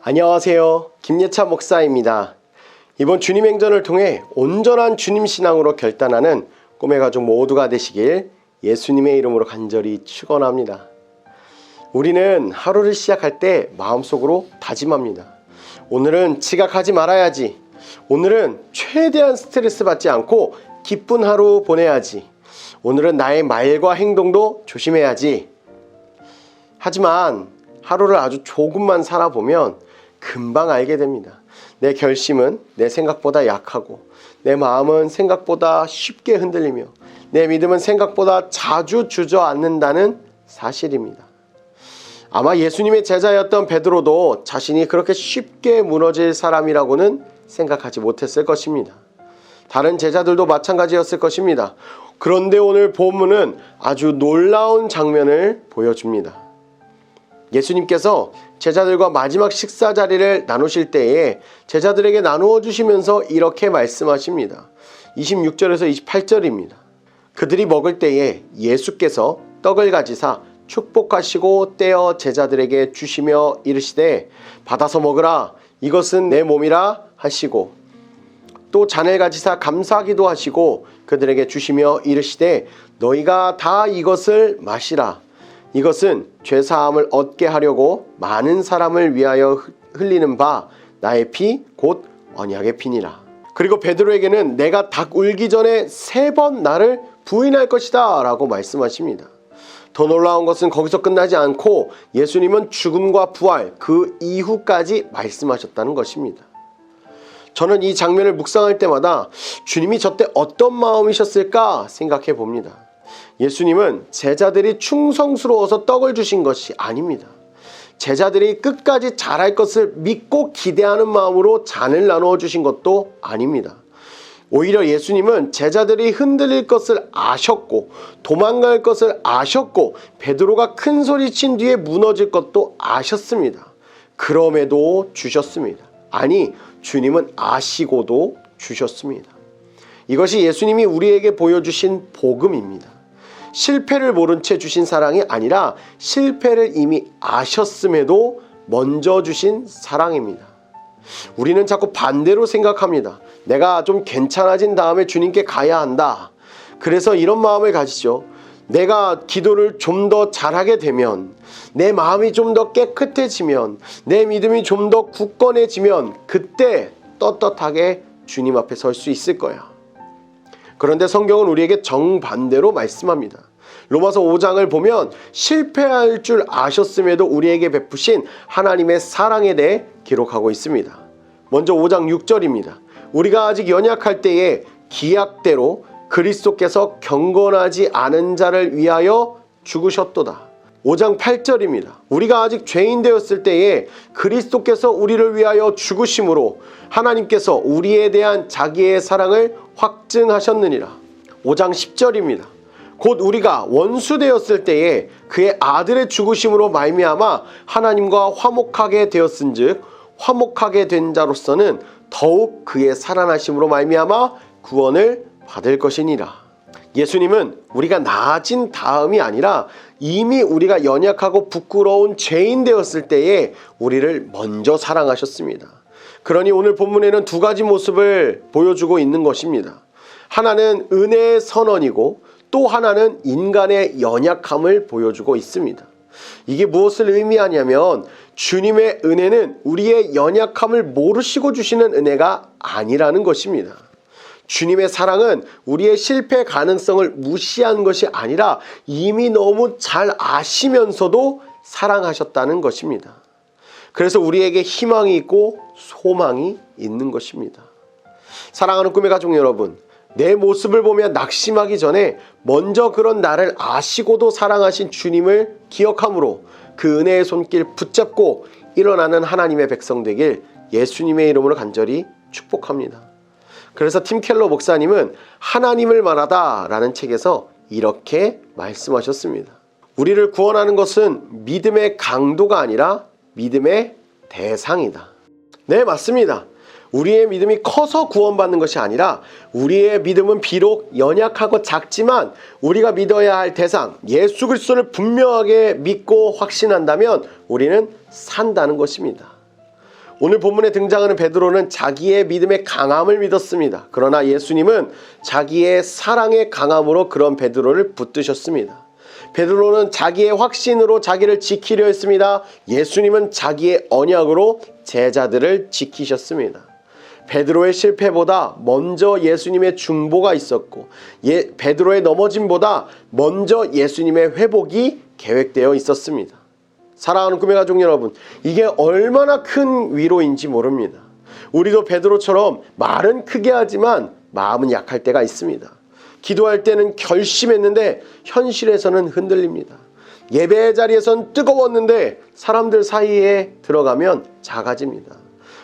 안녕하세요. 김예찬 목사입니다. 이번 주님 행전을 통해 온전한 주님 신앙으로 결단하는 꿈의 가족 모두가 되시길 예수님의 이름으로 간절히 축원합니다. 우리는 하루를 시작할 때 마음속으로 다짐합니다. 오늘은 지각하지 말아야지. 오늘은 최대한 스트레스 받지 않고 기쁜 하루 보내야지. 오늘은 나의 말과 행동도 조심해야지. 하지만 하루를 아주 조금만 살아보면 금방 알게 됩니다. 내 결심은 내 생각보다 약하고 내 마음은 생각보다 쉽게 흔들리며 내 믿음은 생각보다 자주 주저앉는다는 사실입니다. 아마 예수님의 제자였던 베드로도 자신이 그렇게 쉽게 무너질 사람이라고는 생각하지 못했을 것입니다. 다른 제자들도 마찬가지였을 것입니다. 그런데 오늘 본문은 아주 놀라운 장면을 보여줍니다. 예수님께서 제자들과 마지막 식사 자리를 나누실 때에 제자들에게 나누어 주시면서 이렇게 말씀하십니다. 26절에서 28절입니다. 그들이 먹을 때에 예수께서 떡을 가지사 축복하시고 떼어 제자들에게 주시며 이르시되 받아서 먹으라 이것은 내 몸이라 하시고 또 잔을 가지사 감사하기도 하시고 그들에게 주시며 이르시되 너희가 다 이것을 마시라 이것은 죄사함을 얻게 하려고 많은 사람을 위하여 흘리는 바 나의 피 곧 언약의 피니라. 그리고 베드로에게는 내가 닭 울기 전에 3번 나를 부인할 것이다 라고 말씀하십니다. 더 놀라운 것은 거기서 끝나지 않고 예수님은 죽음과 부활 그 이후까지 말씀하셨다는 것입니다. 저는 이 장면을 묵상할 때마다 주님이 저때 어떤 마음이셨을까 생각해 봅니다. 예수님은 제자들이 충성스러워서 떡을 주신 것이 아닙니다. 제자들이 끝까지 잘할 것을 믿고 기대하는 마음으로 잔을 나누어 주신 것도 아닙니다. 오히려 예수님은 제자들이 흔들릴 것을 아셨고 도망갈 것을 아셨고 베드로가 큰 소리 친 뒤에 무너질 것도 아셨습니다. 그럼에도 주셨습니다. 아니, 주님은 아시고도 주셨습니다. 이것이 예수님이 우리에게 보여주신 복음입니다. 실패를 모른 채 주신 사랑이 아니라 실패를 이미 아셨음에도 먼저 주신 사랑입니다. 우리는 자꾸 반대로 생각합니다. 내가 좀 괜찮아진 다음에 주님께 가야 한다. 그래서 이런 마음을 가지죠. 내가 기도를 좀 더 잘하게 되면, 내 마음이 좀 더 깨끗해지면, 내 믿음이 좀 더 굳건해지면 그때 떳떳하게 주님 앞에 설 수 있을 거야. 그런데 성경은 우리에게 정반대로 말씀합니다. 로마서 5장을 보면 실패할 줄 아셨음에도 우리에게 베푸신 하나님의 사랑에 대해 기록하고 있습니다. 먼저 5장 6절입니다. 우리가 아직 연약할 때에 기약대로 그리스도께서 경건하지 않은 자를 위하여 죽으셨도다. 5장 8절입니다. 우리가 아직 죄인 되었을 때에 그리스도께서 우리를 위하여 죽으심으로 하나님께서 우리에 대한 자기의 사랑을 확증하셨느니라. 5장 10절입니다. 곧 우리가 원수 되었을 때에 그의 아들의 죽으심으로 말미암아 하나님과 화목하게 되었은즉 화목하게 된 자로서는 더욱 그의 살아나심으로 말미암아 구원을 받을 것이니라. 예수님은 우리가 나아진 다음이 아니라 이미 우리가 연약하고 부끄러운 죄인 되었을 때에 우리를 먼저 사랑하셨습니다. 그러니 오늘 본문에는 두 가지 모습을 보여주고 있는 것입니다. 하나는 은혜의 선언이고 또 하나는 인간의 연약함을 보여주고 있습니다. 이게 무엇을 의미하냐면 주님의 은혜는 우리의 연약함을 모르시고 주시는 은혜가 아니라는 것입니다. 주님의 사랑은 우리의 실패 가능성을 무시한 것이 아니라 이미 너무 잘 아시면서도 사랑하셨다는 것입니다. 그래서 우리에게 희망이 있고 소망이 있는 것입니다. 사랑하는 꿈의 가족 여러분, 내 모습을 보며 낙심하기 전에 먼저 그런 나를 아시고도 사랑하신 주님을 기억함으로 그 은혜의 손길 붙잡고 일어나는 하나님의 백성 되길 예수님의 이름으로 간절히 축복합니다. 그래서 팀 켈러 목사님은 하나님을 말하다 라는 책에서 이렇게 말씀하셨습니다. 우리를 구원하는 것은 믿음의 강도가 아니라 믿음의 대상이다. 네, 맞습니다. 우리의 믿음이 커서 구원받는 것이 아니라 우리의 믿음은 비록 연약하고 작지만 우리가 믿어야 할 대상 예수 그리스도를 분명하게 믿고 확신한다면 우리는 산다는 것입니다. 오늘 본문에 등장하는 베드로는 자기의 믿음의 강함을 믿었습니다. 그러나 예수님은 자기의 사랑의 강함으로 그런 베드로를 붙드셨습니다. 베드로는 자기의 확신으로 자기를 지키려 했습니다. 예수님은 자기의 언약으로 제자들을 지키셨습니다. 베드로의 실패보다 먼저 예수님의 중보가 있었고 베드로의 넘어짐보다 먼저 예수님의 회복이 계획되어 있었습니다. 사랑하는 꿈의 가족 여러분, 이게 얼마나 큰 위로인지 모릅니다. 우리도 베드로처럼 말은 크게 하지만 마음은 약할 때가 있습니다. 기도할 때는 결심했는데 현실에서는 흔들립니다. 예배의 자리에선 뜨거웠는데 사람들 사이에 들어가면 작아집니다.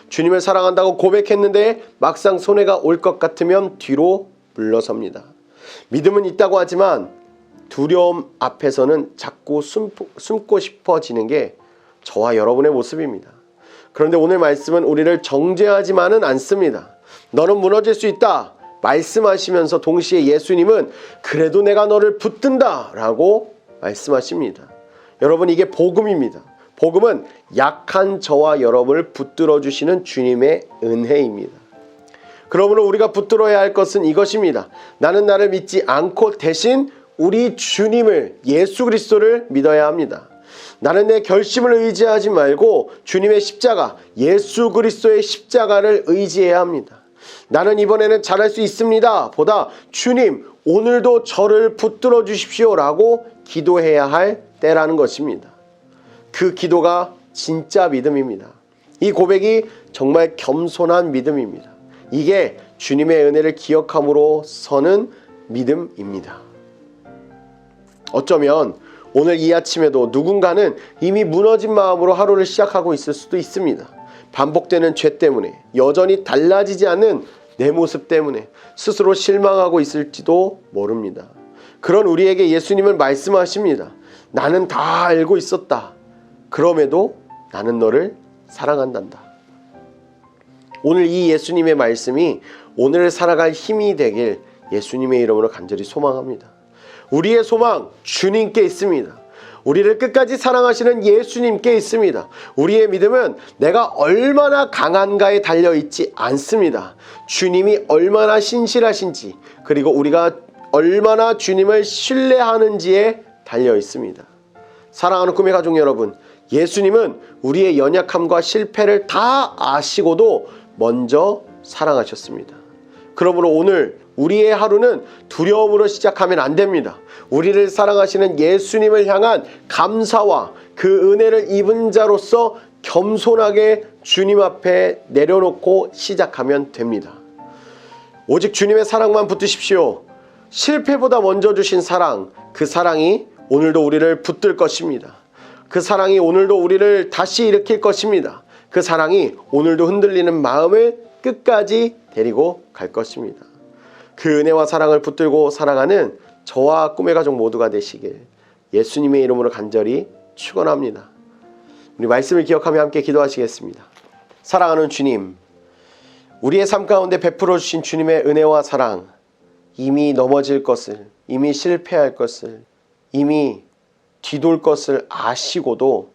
주님을 사랑한다고 고백했는데 막상 손해가 올 것 같으면 뒤로 물러섭니다. 믿음은 있다고 하지만 두려움 앞에서는 자꾸 숨고 싶어지는 게 저와 여러분의 모습입니다. 그런데 오늘 말씀은 우리를 정죄하지만은 않습니다. 너는 무너질 수 있다 말씀하시면서 동시에 예수님은 그래도 내가 너를 붙든다 라고 말씀하십니다. 여러분, 이게 복음입니다. 복음은 약한 저와 여러분을 붙들어 주시는 주님의 은혜입니다. 그러므로 우리가 붙들어야 할 것은 이것입니다. 나는 나를 믿지 않고 대신 우리 주님을, 예수 그리스도를 믿어야 합니다. 나는 내 결심을 의지하지 말고 주님의 십자가, 예수 그리스도의 십자가를 의지해야 합니다. 나는 이번에는 잘할 수 있습니다 보다 주님, 오늘도 저를 붙들어 주십시오 라고 기도해야 할 때라는 것입니다. 그 기도가 진짜 믿음입니다. 이 고백이 정말 겸손한 믿음입니다. 이게 주님의 은혜를 기억함으로서는 믿음입니다. 어쩌면 오늘 이 아침에도 누군가는 이미 무너진 마음으로 하루를 시작하고 있을 수도 있습니다. 반복되는 죄 때문에, 여전히 달라지지 않는 내 모습 때문에 스스로 실망하고 있을지도 모릅니다. 그런 우리에게 예수님은 말씀하십니다. 나는 다 알고 있었다. 그럼에도 나는 너를 사랑한단다. 오늘 이 예수님의 말씀이 오늘을 살아갈 힘이 되길 예수님의 이름으로 간절히 소망합니다. 우리의 소망 주님께 있습니다. 우리를 끝까지 사랑하시는 예수님께 있습니다. 우리의 믿음은 내가 얼마나 강한가에 달려있지 않습니다. 주님이 얼마나 신실하신지, 그리고 우리가 얼마나 주님을 신뢰하는지에 달려있습니다. 사랑하는 꿈의 가족 여러분, 예수님은 우리의 연약함과 실패를 다 아시고도 먼저 사랑하셨습니다. 그러므로 오늘 우리의 하루는 두려움으로 시작하면 안 됩니다. 우리를 사랑하시는 예수님을 향한 감사와 그 은혜를 입은 자로서 겸손하게 주님 앞에 내려놓고 시작하면 됩니다. 오직 주님의 사랑만 붙드십시오. 실패보다 먼저 주신 사랑, 그 사랑이 오늘도 우리를 붙들 것입니다. 그 사랑이 오늘도 우리를 다시 일으킬 것입니다. 그 사랑이 오늘도 흔들리는 마음을 끝까지 데리고 갈 것입니다. 그 은혜와 사랑을 붙들고 살아가는 저와 꿈의 가족 모두가 되시길 예수님의 이름으로 간절히 축원합니다. 우리 말씀을 기억하며 함께 기도하시겠습니다. 사랑하는 주님, 우리의 삶 가운데 베풀어 주신 주님의 은혜와 사랑, 이미 넘어질 것을, 이미 실패할 것을, 이미 뒤돌 것을 아시고도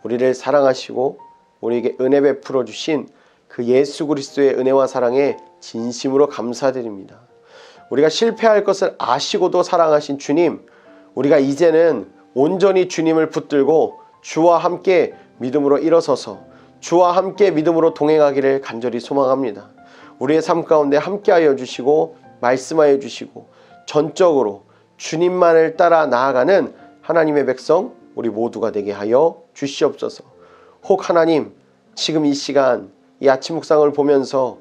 우리를 사랑하시고 우리에게 은혜 베풀어 주신 그 예수 그리스도의 은혜와 사랑에 진심으로 감사드립니다. 우리가 실패할 것을 아시고도 사랑하신 주님, 우리가 이제는 온전히 주님을 붙들고 주와 함께 믿음으로 일어서서 주와 함께 믿음으로 동행하기를 간절히 소망합니다. 우리의 삶 가운데 함께하여 주시고 말씀하여 주시고 전적으로 주님만을 따라 나아가는 하나님의 백성 우리 모두가 되게 하여 주시옵소서. 혹 하나님, 지금 이 시간 이 아침 묵상을 보면서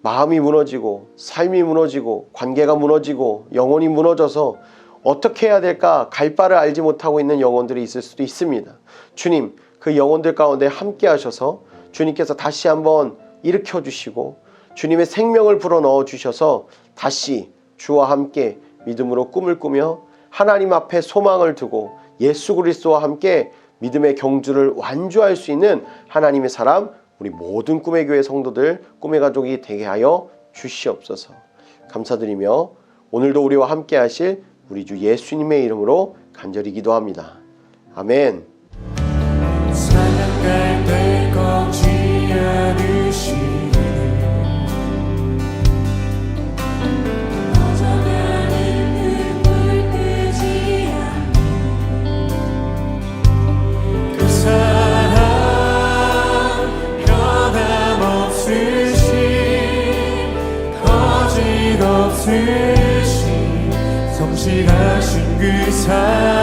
마음이 무너지고 삶이 무너지고 관계가 무너지고 영혼이 무너져서 어떻게 해야 될까 갈 바를 알지 못하고 있는 영혼들이 있을 수도 있습니다. 주님, 그 영혼들 가운데 함께 하셔서 주님께서 다시 한번 일으켜 주시고 주님의 생명을 불어넣어 주셔서 다시 주와 함께 믿음으로 꿈을 꾸며 하나님 앞에 소망을 두고 예수 그리스도와 함께 믿음의 경주를 완주할 수 있는 하나님의 사람, 우리 모든 꿈의 교회 성도들, 꿈의 가족이 되게 하여 주시옵소서. 감사드리며 오늘도 우리와 함께 하실 우리 주 예수님의 이름으로 간절히 기도합니다. 아멘. 쓰신 성실하신 그 사랑